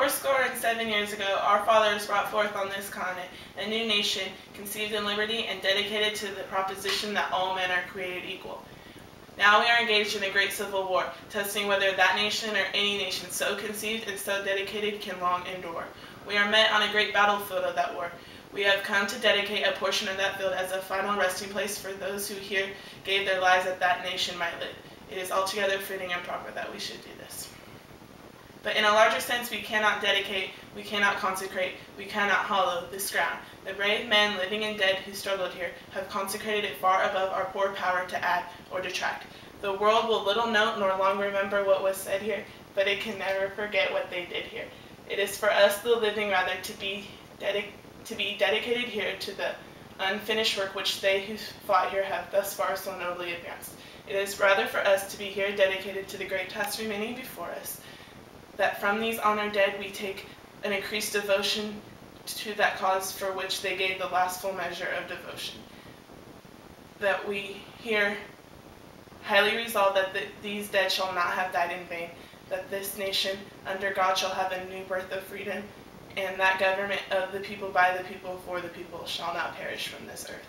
Fourscore and 7 years ago, our fathers brought forth on this continent a new nation, conceived in liberty and dedicated to the proposition that all men are created equal. Now we are engaged in a great civil war, testing whether that nation or any nation so conceived and so dedicated can long endure. We are met on a great battlefield of that war. We have come to dedicate a portion of that field as a final resting place for those who here gave their lives that that nation might live. It is altogether fitting and proper that we should do this. But in a larger sense, we cannot dedicate, we cannot consecrate, we cannot hallow this ground. The brave men, living and dead, who struggled here, have consecrated it far above our poor power to add or detract. The world will little note nor long remember what was said here, but it can never forget what they did here. It is for us, the living, rather, to be dedicated here to the unfinished work which they who fought here have thus far so nobly advanced. It is rather for us to be here dedicated to the great task remaining before us, that from these honored dead we take an increased devotion to that cause for which they gave the last full measure of devotion. That we here highly resolve that these dead shall not have died in vain, that this nation under God shall have a new birth of freedom, and that government of the people, by the people, for the people shall not perish from this earth.